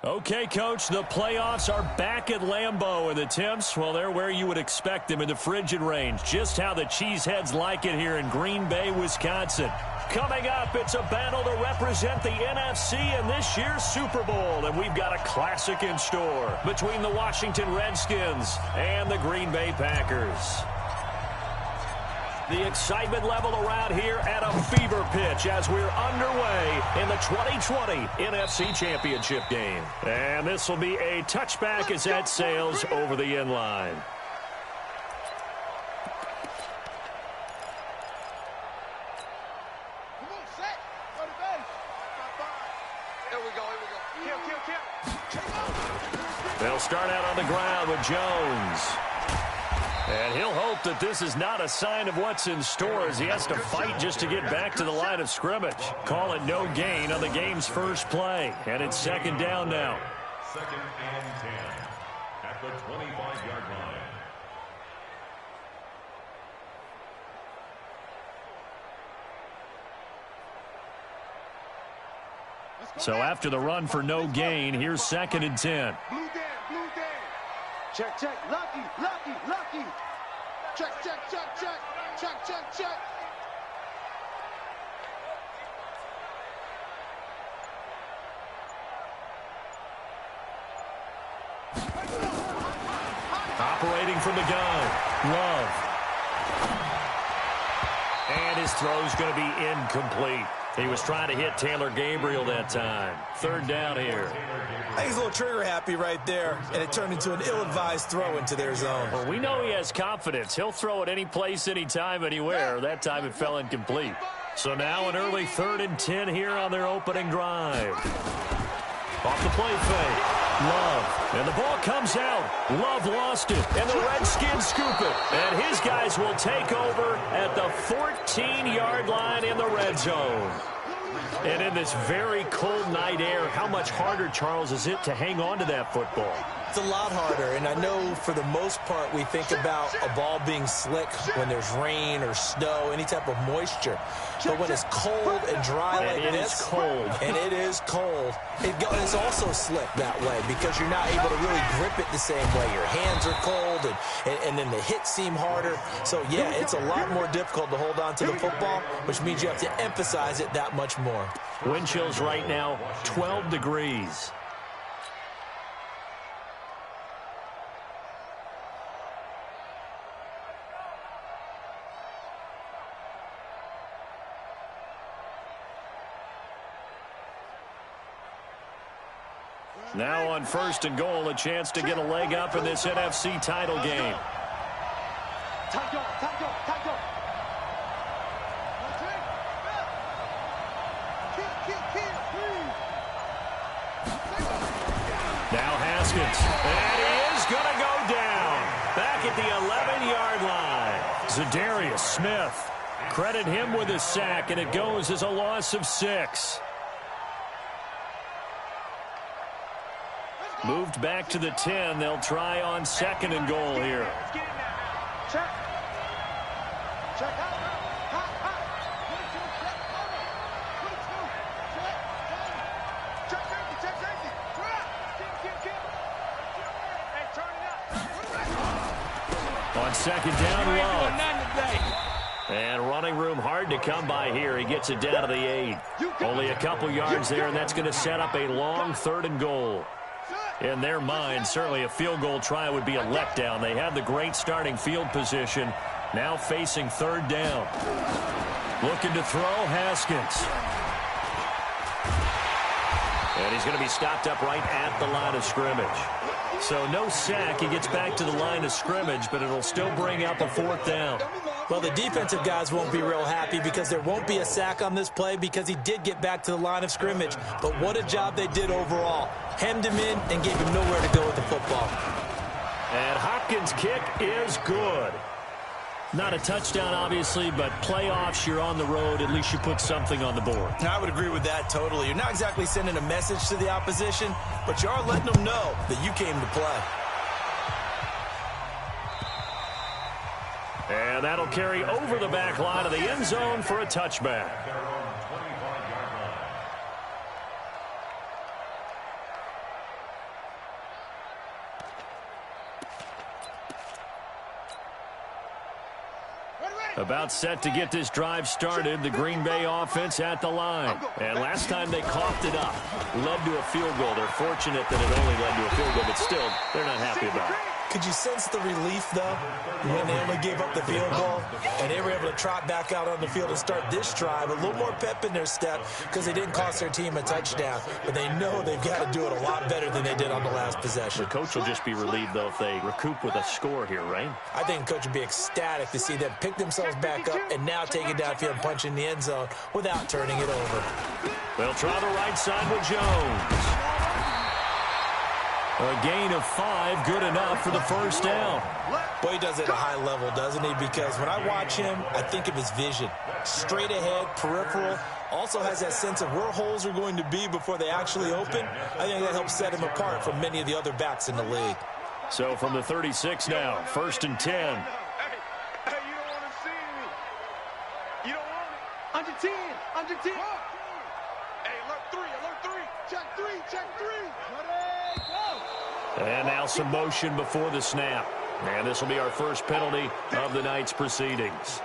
Okay, Coach, the playoffs are back at Lambeau, and the temps, well, they're where you would expect them in the frigid range. Just how the Cheeseheads like it here in Green Bay, Wisconsin. Coming up, it's a battle to represent the NFC in this year's Super Bowl, and we've got a classic in store between the Washington Redskins and the Green Bay Packers. The excitement level around here at a fever pitch as we're underway in the 2020 NFC Championship game. And this will be a touchback as that sails over the end line. They'll start out on the ground with Jones. And he'll hope that this is not a sign of what's in store as he has to fight just to get back to the line of scrimmage. Call it no gain on the game's first play. And it's second down now. Second and 10 at the 25-yard line. So after the run for no gain, here's second and 10. Check, check, lucky, lucky, lucky. Check, check, check, check, check, check, check. Operating from the gun, Love. And his throw's going to be incomplete. He was trying to hit Taylor Gabriel that time. Third down here. I think he's a little trigger happy right there, and it turned into an ill-advised throw into their zone. Well, we know he has confidence. He'll throw it any place, anytime, anywhere. That time it fell incomplete. So now an early 3rd and 10 here on their opening drive. Off the play fake. Love. And the ball comes out. Love lost it. And the Redskins scoop it. And his guys will take over at the 14-yard line in the red zone. And in this very cold night air, how much harder, Charles, is it to hang on to that football? It's a lot harder, and I know for the most part we think about a ball being slick when there's rain or snow, any type of moisture. But when it's cold and dry like this, and it is cold, it's also slick that way because you're not able to really grip it the same way. Your hands are cold, and then the hits seem harder. So, yeah, it's a lot more difficult to hold on to the football, which means you have to emphasize it that much more. Wind chills right now, 12 degrees. Now on 1st and goal, a chance to get a leg up in this NFC title game. Now Haskins, and he is going to go down. Back at the 11-yard line. Zadarius Smith, credit him with a sack, and it goes as a loss of 6. Moved back to the 10. They'll try on 2nd and goal here. Check. Check out. On 2nd down, Love. And running room hard to come by here. He gets it down to the 8. Only a couple yards there, and that's going to set up a long 3rd and goal. In their mind, certainly a field goal try would be a letdown. They have the great starting field position. Now facing 3rd down. Looking to throw, Haskins. And he's going to be stopped up right at the line of scrimmage. So no sack. He gets back to the line of scrimmage, but it'll still bring up a 4th down. Well, the defensive guys won't be real happy because there won't be a sack on this play because he did get back to the line of scrimmage. But what a job they did overall. Hemmed him in and gave him nowhere to go with the football. And Hopkins' kick is good. Not a touchdown, obviously, but playoffs, you're on the road. At least you put something on the board. I would agree with that totally. You're not exactly sending a message to the opposition, but you are letting them know that you came to play. And that'll carry over the back line of the end zone for a touchback. About set to get this drive started, the Green Bay offense at the line. And last time they coughed it up, led to a field goal. They're fortunate that it only led to a field goal, but still, they're not happy about it. Could you sense the relief, though, when they only gave up the field goal and they were able to trot back out on the field and start this drive? A little more pep in their step because they didn't cost their team a touchdown, but they know they've got to do it a lot better than they did on the last possession. The coach will just be relieved, though, if they recoup with a score here, right? I think the coach would be ecstatic to see them pick themselves back up and now take it downfield and punch in the end zone without turning it over. They'll try the right side with Jones. A gain of 5, good enough for the first down. Boy, he does it at a high level, doesn't he? Because when I watch him, I think of his vision. Straight ahead, peripheral, also has that sense of where holes are going to be before they actually open. I think that helps set him apart from many of the other backs in the league. So from the 36 now, 1st and 10. Hey, you don't want to see me. You don't want it. Under 10, under 10. Hey, alert 3. Check 3. Ready, go. And now some motion before the snap. And this will be our first penalty of the night's proceedings.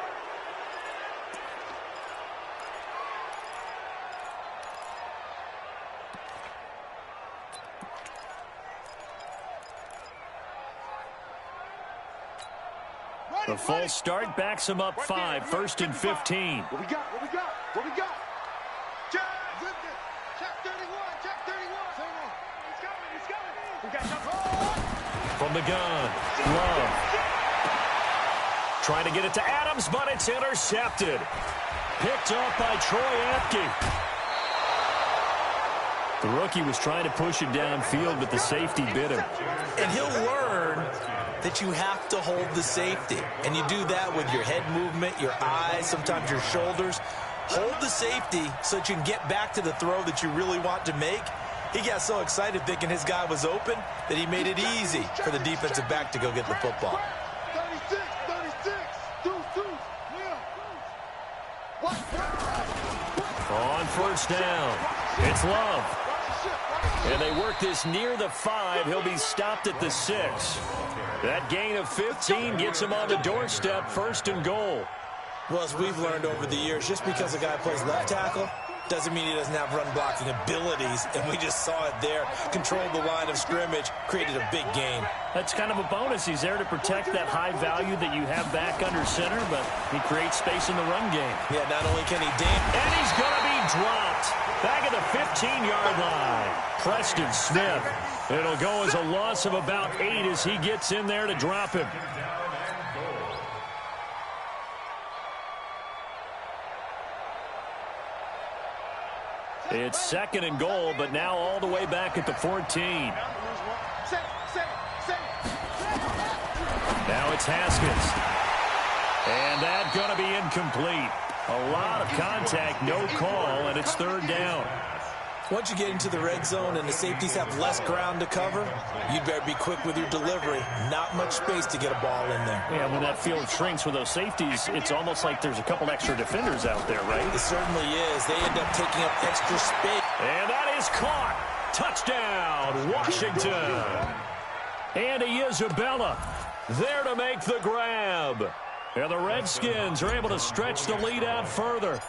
The false start backs him up 5, 1st and 15. What we got? Check 31. He's coming. We got nothing. From the gun, Love. Trying to get it to Adams, but it's intercepted. Picked up by Troy Apke. The rookie was trying to push it downfield, but the safety bit him. And he'll learn that you have to hold the safety. And you do that with your head movement, your eyes, sometimes your shoulders. Hold the safety so that you can get back to the throw that you really want to make. He got so excited thinking his guy was open that he made it easy for the defensive back to go get the football. 36. On first down, it's Love. And they work this near the 5. He'll be stopped at the 6. That gain of 15 gets him on the doorstep, 1st and goal. Well, as we've learned over the years, just because a guy plays left tackle doesn't mean he doesn't have run-blocking abilities, and we just saw it there. Controlled the line of scrimmage, created a big gain. That's kind of a bonus. He's there to protect that high value that you have back under center, but he creates space in the run game. Yeah, not only can he dance, and he's going to be dropped back at the 15-yard line. Preston Smith. It'll go as a loss of about 8 as he gets in there to drop him. It's 2nd and goal, but now all the way back at the 14. Now it's Haskins. And that's going to be incomplete. A lot of contact, no call, and it's 3rd down. Once you get into the red zone and the safeties have less ground to cover, you'd better be quick with your delivery. Not much space to get a ball in there. Yeah, when that field shrinks with those safeties, it's almost like there's a couple extra defenders out there, right? It certainly is. They end up taking up extra space. And that is caught. Touchdown, Washington. Andy Isabella there to make the grab. And the Redskins are able to stretch the lead out further.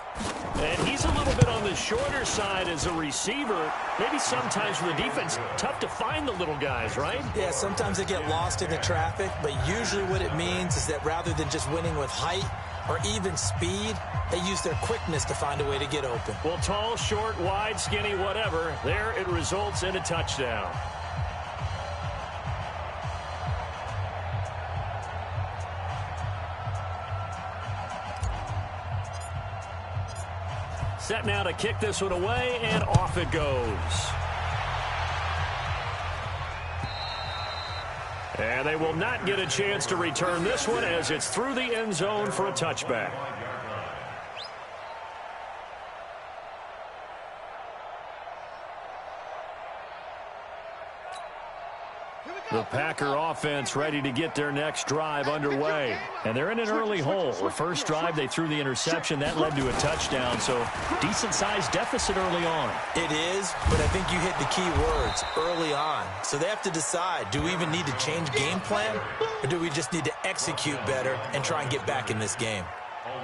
And he's a little bit on the shorter side as a receiver. Maybe sometimes for the defense, tough to find the little guys, right? Yeah, sometimes they get lost in the traffic, but usually what it means is that rather than just winning with height or even speed, they use their quickness to find a way to get open. Well, tall, short, wide, skinny, whatever, there it results in a touchdown. Set now to kick this one away, and off it goes. And they will not get a chance to return this one as it's through the end zone for a touchback. The Packer offense ready to get their next drive underway. And they're in an early hole. The first drive, they threw the interception. That led to a touchdown, so decent-sized deficit early on. It is, but I think you hit the key words, early on. So they have to decide, do we even need to change game plan, or do we just need to execute better and try and get back in this game?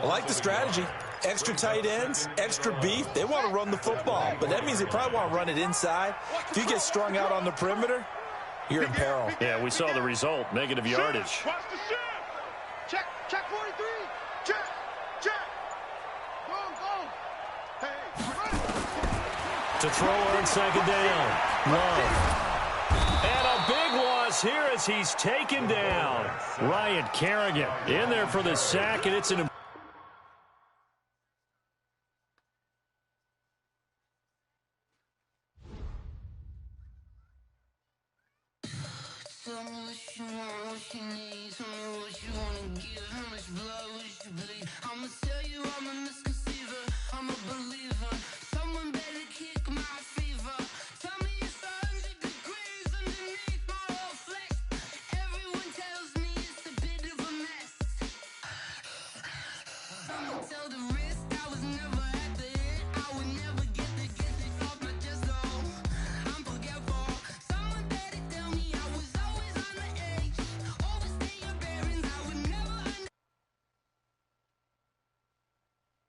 I like the strategy. Extra tight ends, extra beef. They want to run the football, but that means they probably want to run it inside. If you get strung out on the perimeter, you're in peril. Yeah, we saw the result, negative yardage. Watch the shift. Check 43. Check. Go. Hey. To throw on second down. Love. And a big loss here as he's taken down. Ryan Kerrigan in there for the sack, and it's an Tell me what you want, what you need. Tell me what you wanna give. How much blood would you bleed? I'ma tell you I'm a misconception.